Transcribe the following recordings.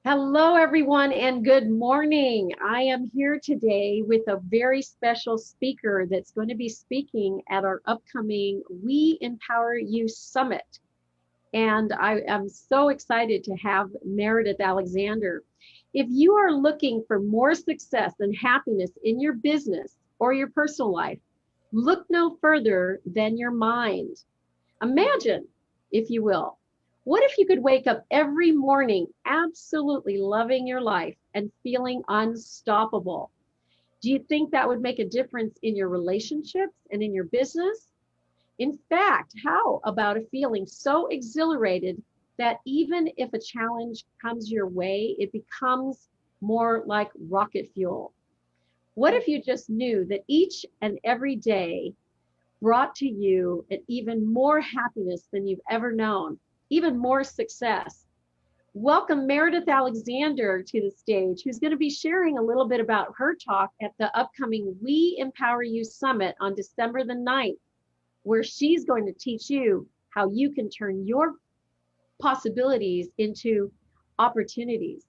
Hello, everyone, and good morning. I am here today with a very special speaker that's going to be speaking at our upcoming We Empower You Summit. And I am so excited to have Meridith Alexander. If you are looking for more success and happiness in your business or your personal life, look no further than your mind. Imagine, if you will, what if you could wake up every morning absolutely loving your life and feeling unstoppable? Do you think that would make a difference in your relationships and in your business? In fact, how about a feeling so exhilarated that even if a challenge comes your way, it becomes more like rocket fuel? What if you just knew that each and every day brought to you an even more happiness than you've ever known, even more success? Welcome Meridith Alexander to the stage, who's going to be sharing a little bit about her talk at the upcoming We Empower You Summit on December the 9th, where she's going to teach you how you can turn your possibilities into opportunities.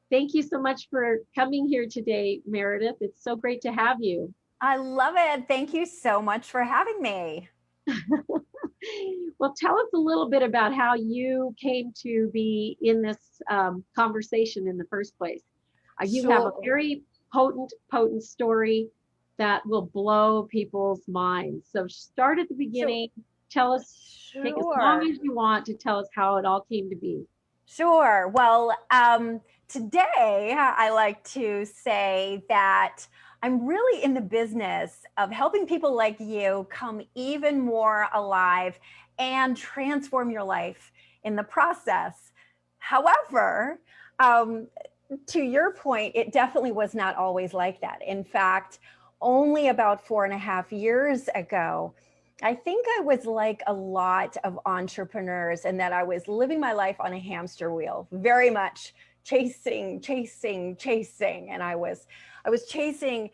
Thank you so much for coming here today, Meridith. It's so great to have you. I love it. Thank you so much for having me. Well, tell us a little bit about how you came to be in this conversation in the first place. You have a Sure. very potent story that will blow people's minds. So start at the So, beginning. Tell us, take as long sure. as you want to tell us how it all came to be. Sure. Well, today I like to say that I'm really in the business of helping people like you come even more alive and transform your life in the process. However, um, to your point, it definitely was not always like that. In fact, only about 4.5 years ago, I think I was like a lot of entrepreneurs in that I was living my life on a hamster wheel, very much chasing. And I was chasing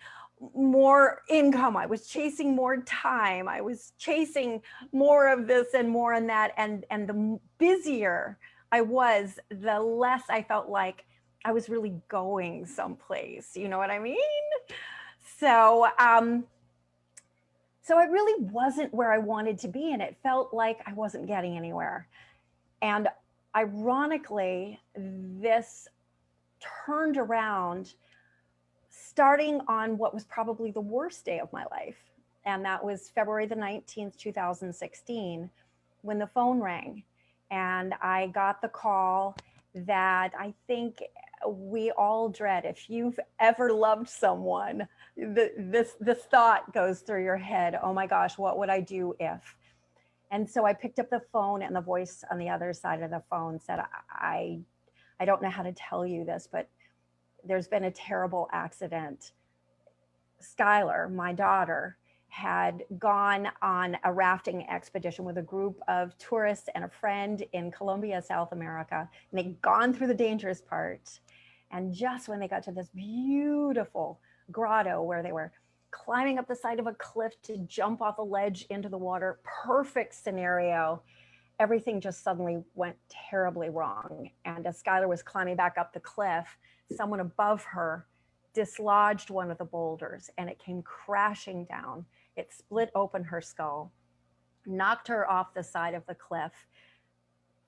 more income. I was chasing more time. I was chasing more of this and more and that. And the busier I was, the less I felt like I was really going someplace. You know what I mean? So, so I really wasn't where I wanted to be, and it felt like I wasn't getting anywhere. And ironically, this turned around starting on what was probably the worst day of my life. And that was February the 19th, 2016, when the phone rang. And I got the call that I think we all dread. If you've ever loved someone, this thought goes through your head, oh my gosh, what would I do if? And so I picked up the phone, and the voice on the other side of the phone said, I don't know how to tell you this, but there's been a terrible accident. Skylar, my daughter, had gone on a rafting expedition with a group of tourists and a friend in Colombia, South America. And they'd gone through the dangerous part. And just when they got to this beautiful grotto where they were climbing up the side of a cliff to jump off a ledge into the water, perfect scenario, everything just suddenly went terribly wrong. And as Skylar was climbing back up the cliff, someone above her dislodged one of the boulders and it came crashing down. It split open her skull, knocked her off the side of the cliff,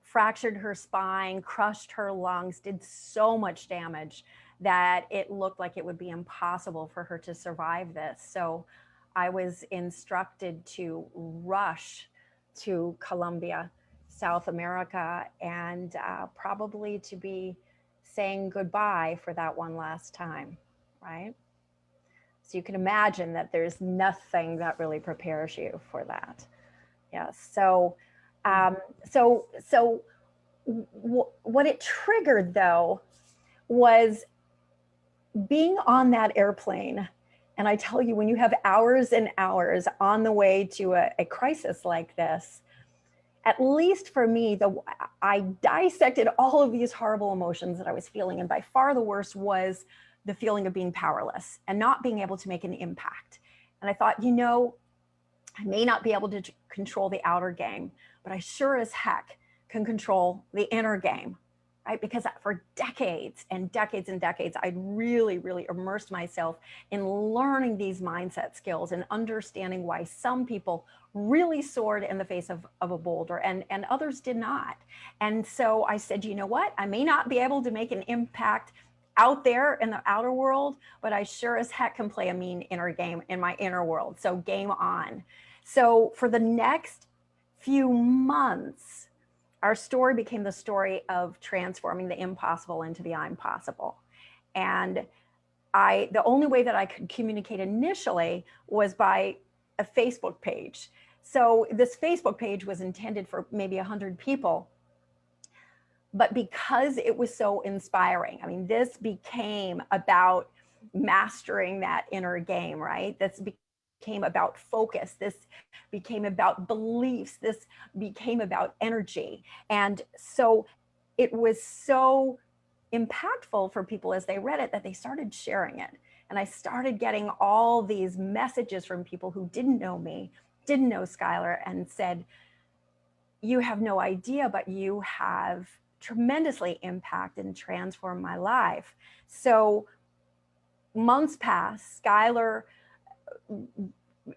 fractured her spine, crushed her lungs, did so much damage that it looked like it would be impossible for her to survive this. So I was instructed to rush to Colombia, South America, and probably to be saying goodbye for that one last time, right? So you can imagine that there's nothing that really prepares you for that. Yes. So, um, what it triggered though was being on that airplane. And I tell you, when you have hours and hours on the way to a crisis like this, at least for me, I dissected all of these horrible emotions that I was feeling. And by far the worst was the feeling of being powerless and not being able to make an impact. And I thought, I may not be able to control the outer game, but I sure as heck can control the inner game. right? Because for decades and decades and decades, I'd really, really immersed myself in learning these mindset skills and understanding why some people really soared in the face of a boulder and others did not. And so I said, you know what? I may not be able to make an impact out there in the outer world, but I sure as heck can play a mean inner game in my inner world. So game on. So for the next few months, our story became the story of transforming the impossible into the I'm possible. And the only way that I could communicate initially was by a Facebook page. So this Facebook page was intended for maybe 100 people. But because it was so inspiring, I mean, this became about mastering that inner game, right? This became about focus. This became about beliefs. This became about energy. And so it was so impactful for people as they read it that they started sharing it. And I started getting all these messages from people who didn't know me, didn't know Skylar, and said, you have no idea, but you have tremendously impacted and transformed my life. So months passed, Skylar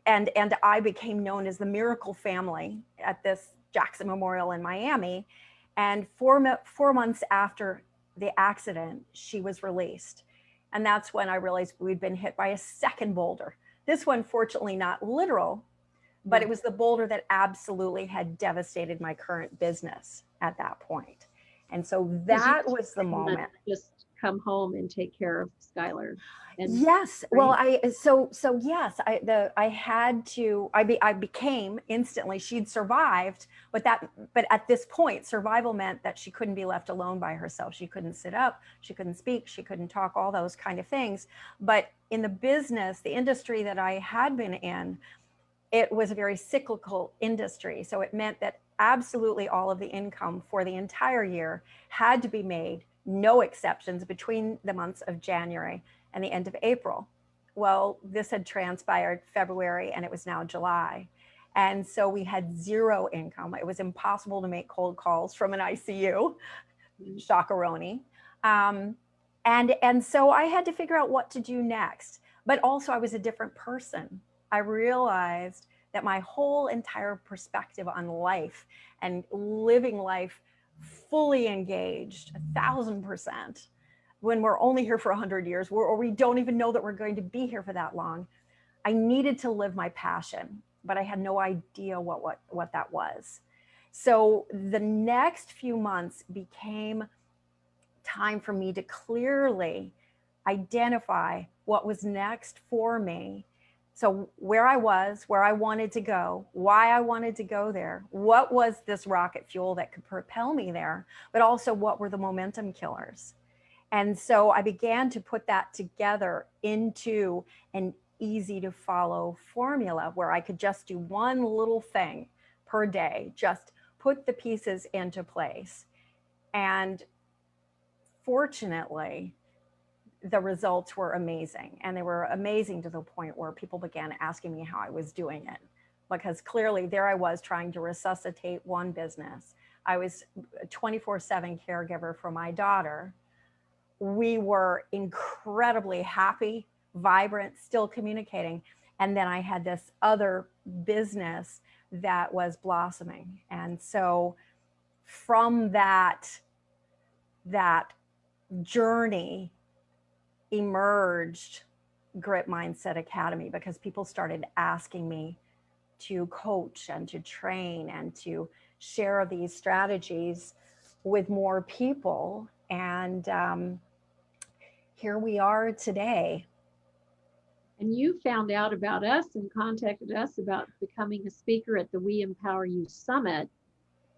and I became known as the Miracle Family at this Jackson Memorial in Miami. And 4 months after the accident, she was released. And that's when I realized we'd been hit by a second boulder. This one, fortunately, not literal, but it was the boulder that absolutely had devastated my current business at that point. And so that was the moment. Just come home and take care of Skylar. And yes, well, yes, I became instantly. She'd survived, but at this point, survival meant that she couldn't be left alone by herself. She couldn't sit up, she couldn't speak, she couldn't talk, all those kind of things. But in the business, the industry that I had been in, it was a very cyclical industry. So it meant that absolutely all of the income for the entire year had to be made, no exceptions, between the months of January and the end of April. Well, this had transpired February and it was now July. And so we had zero income. It was impossible to make cold calls from an ICU, shockeroni. And so I had to figure out what to do next. But also I was a different person. I realized that my whole entire perspective on life and living life fully engaged 1,000%, when we're only here for 100 years, or we don't even know that we're going to be here for that long. I needed to live my passion, but I had no idea what that was. So the next few months became time for me to clearly identify what was next for me. So where I was, where I wanted to go, why I wanted to go there, what was this rocket fuel that could propel me there, but also what were the momentum killers. And so I began to put that together into an easy to follow formula where I could just do one little thing per day, just put the pieces into place. And fortunately, the results were amazing. And they were amazing to the point where people began asking me how I was doing it. Because clearly there I was trying to resuscitate one business. I was a 24/7 caregiver for my daughter. We were incredibly happy, vibrant, still communicating. And then I had this other business that was blossoming. And so from that journey emerged Grit Mindset Academy, because people started asking me to coach and to train and to share these strategies with more people. And here we are today. And you found out about us and contacted us about becoming a speaker at the We Empower You Summit.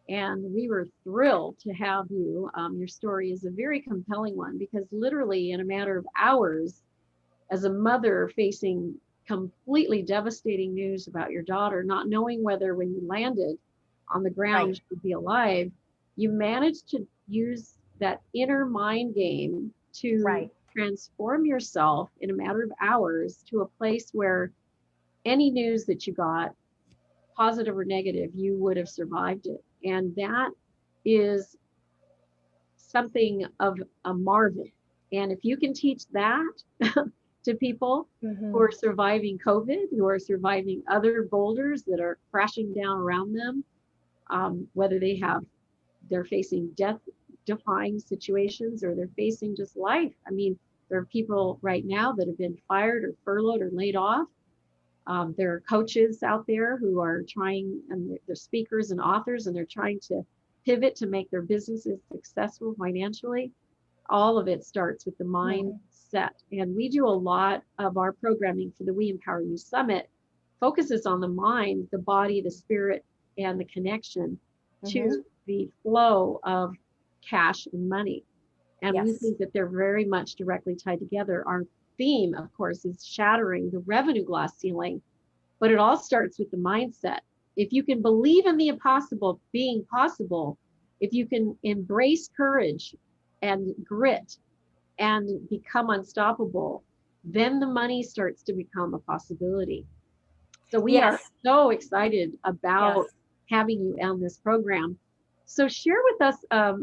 And we were thrilled to have you. Your story is a very compelling one, because literally in a matter of hours, as a mother facing completely devastating news about your daughter, not knowing whether when you landed on the ground Right. she would be alive, you managed to use that inner mind game to Right. transform yourself in a matter of hours to a place where any news that you got, positive or negative, you would have survived it. And that is something of a marvel. And if you can teach that to people who are surviving COVID, who are surviving other boulders that are crashing down around them, whether they're facing death-defying situations or they're facing just life. I mean, there are people right now that have been fired or furloughed or laid off. There are coaches out there who are trying, and they're speakers and authors, and they're trying to pivot to make their businesses successful financially. All of it starts with the mindset. And we do a lot of our programming for the We Empower You Summit focuses on the mind, the body, the spirit, and the connection to the flow of cash and money. And we think that they're very much directly tied together. Our theme, of course, is shattering the revenue glass ceiling, but it all starts with the mindset. If you can believe in the impossible being possible, if you can embrace courage and grit and become unstoppable, then the money starts to become a possibility. So we are so excited about having you on this program. So share with us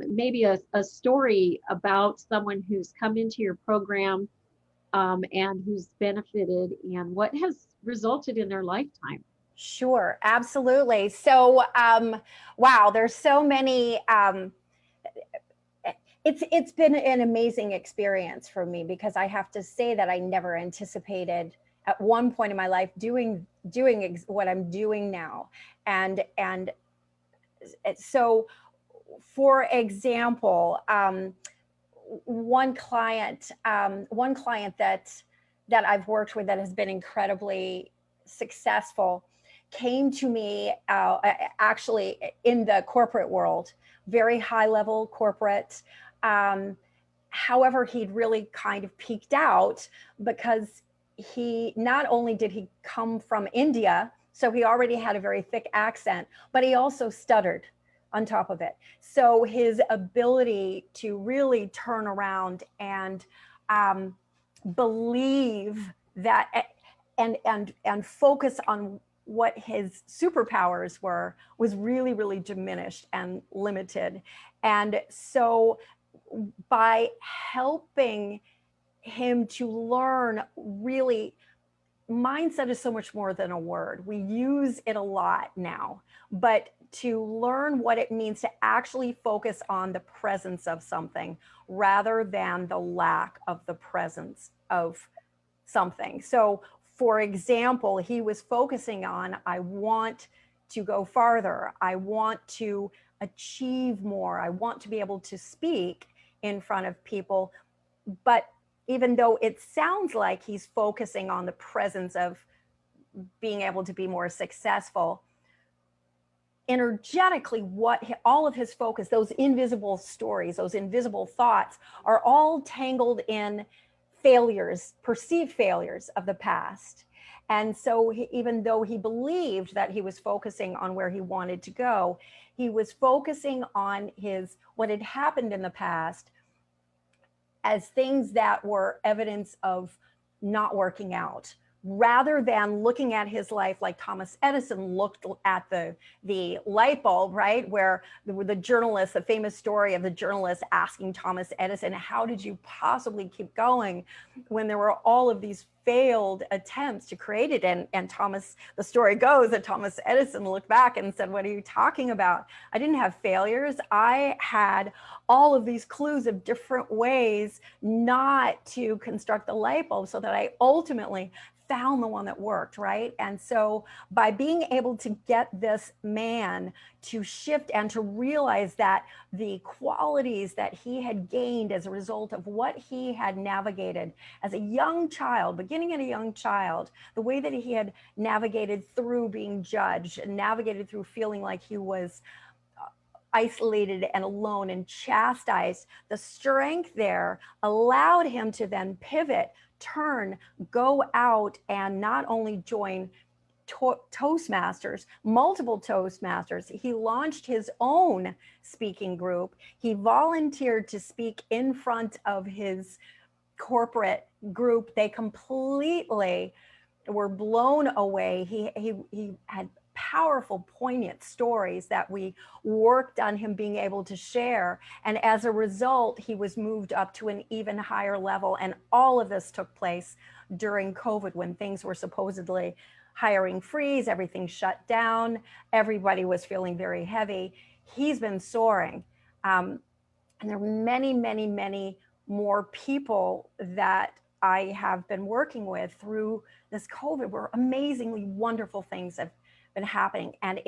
maybe a story about someone who's come into your program and who's benefited and what has resulted in their lifetime. Sure, absolutely. So, wow, there's so many. It's been an amazing experience for me, because I have to say that I never anticipated at one point in my life doing what I'm doing now. And so, for example, one client that I've worked with that has been incredibly successful came to me actually in the corporate world, very high level corporate. However, he'd really kind of peaked out because he not only did he come from India, so he already had a very thick accent, but he also stuttered on top of it. So his ability to really turn around and believe that and focus on what his superpowers were was really, really diminished and limited. And so by helping him to learn, really, mindset is so much more than a word. We use it a lot now, but to learn what it means to actually focus on the presence of something rather than the lack of the presence of something. So, for example, he was focusing on, I want to go farther. I want to achieve more. I want to be able to speak in front of people. But even though it sounds like he's focusing on the presence of being able to be more successful, energetically, all of his focus, those invisible stories, those invisible thoughts, are all tangled in failures, perceived failures of the past. And so even though he believed that he was focusing on where he wanted to go, he was focusing on what had happened in the past as things that were evidence of not working out, rather than looking at his life like Thomas Edison looked at the light bulb, right? Where the journalist, the famous story of the journalist asking Thomas Edison, how did you possibly keep going when there were all of these failed attempts to create it? And the story goes that Thomas Edison looked back and said, what are you talking about? I didn't have failures. I had all of these clues of different ways not to construct the light bulb, so that I ultimately found the one that worked, right? And so by being able to get this man to shift and to realize that the qualities that he had gained as a result of what he had navigated as a young child, beginning at a young child, the way that he had navigated through being judged and navigated through feeling like he was isolated and alone and chastised, the strength there allowed him to then pivot, turn, go out and not only join Toastmasters, multiple Toastmasters. He launched his own speaking group. He volunteered to speak in front of his corporate group. They completely were blown away. He had powerful, poignant stories that we worked on him being able to share. And as a result, he was moved up to an even higher level. And all of this took place during COVID, when things were supposedly hiring freeze, everything shut down, everybody was feeling very heavy. He's been soaring. And there are many, many, many more people that I have been working with through this COVID, where amazingly wonderful things have been happening. And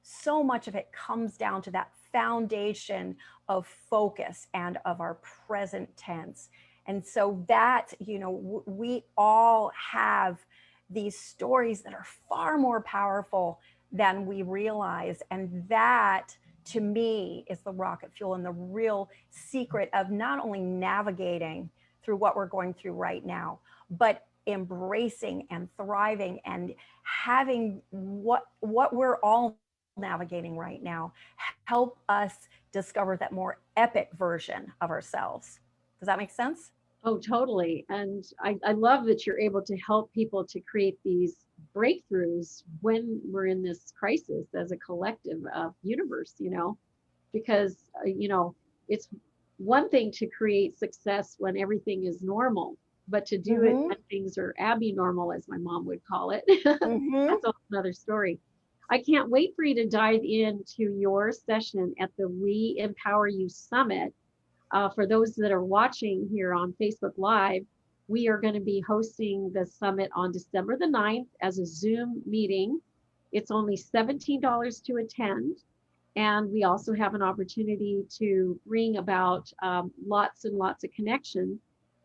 so much of it comes down to that foundation of focus and of our present tense. And so that, we all have these stories that are far more powerful than we realize. And that, to me, is the rocket fuel and the real secret of not only navigating through what we're going through right now, but embracing and thriving and having what we're all navigating right now help us discover that more epic version of ourselves. Does that make sense? Oh, totally. And I love that you're able to help people to create these breakthroughs when we're in this crisis as a collective universe, because, it's one thing to create success when everything is normal, but to do it when things are abnormal, as my mom would call it, that's another story. I can't wait for you to dive into your session at the We Empower You Summit. For those that are watching here on Facebook Live, we are going to be hosting the summit on December the 9th as a Zoom meeting. It's only $17 to attend. And we also have an opportunity to bring about lots and lots of connection,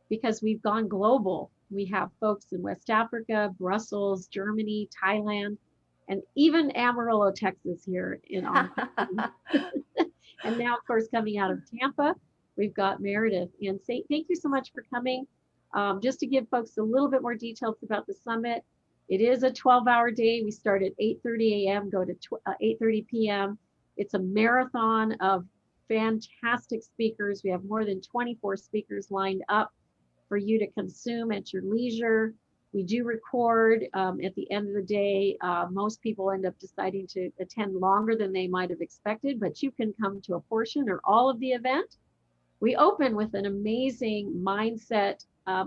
because we've gone global. We have folks in West Africa, Brussels, Germany, Thailand, and even Amarillo, Texas here in Austin. And now, of course, coming out of Tampa, we've got Meridith. And say thank you so much for coming. Just to give folks a little bit more details about the summit, it is a 12-hour day. We start at 8:30 a.m., go to 8:30 p.m. It's a marathon of fantastic speakers. We have more than 24 speakers lined up for you to consume at your leisure. We do record at the end of the day. Most people end up deciding to attend longer than they might have expected, but you can come to a portion or all of the event. We open with an amazing mindset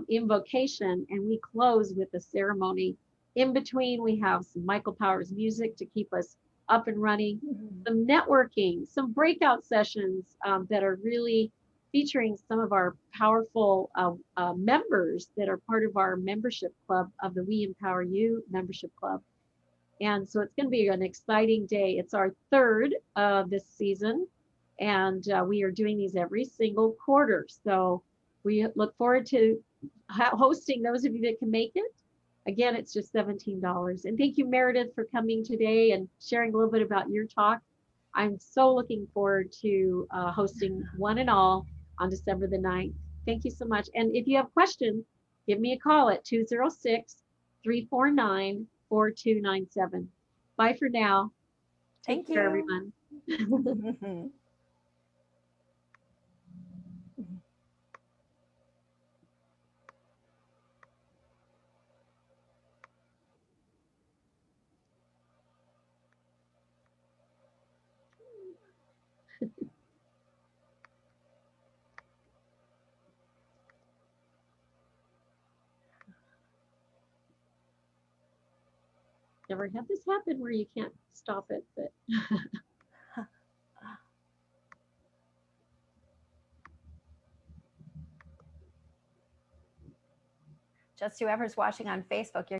invocation, and we close with a ceremony. In between, we have some Michael Powers music to keep us up and running, some networking, some breakout sessions that are really featuring some of our powerful members that are part of our membership club of the We Empower You membership club. And so it's going to be an exciting day. It's our third this season, and we are doing these every single quarter. So we look forward to hosting those of you that can make it. Again, it's just $17. And thank you, Meridith, for coming today and sharing a little bit about your talk. I'm so looking forward to hosting one and all on December the 9th. Thank you so much. And if you have questions, give me a call at 206-349-4297. Bye for now. Take care, everyone. Never had this happen where you can't stop it, but just whoever's watching on Facebook, you're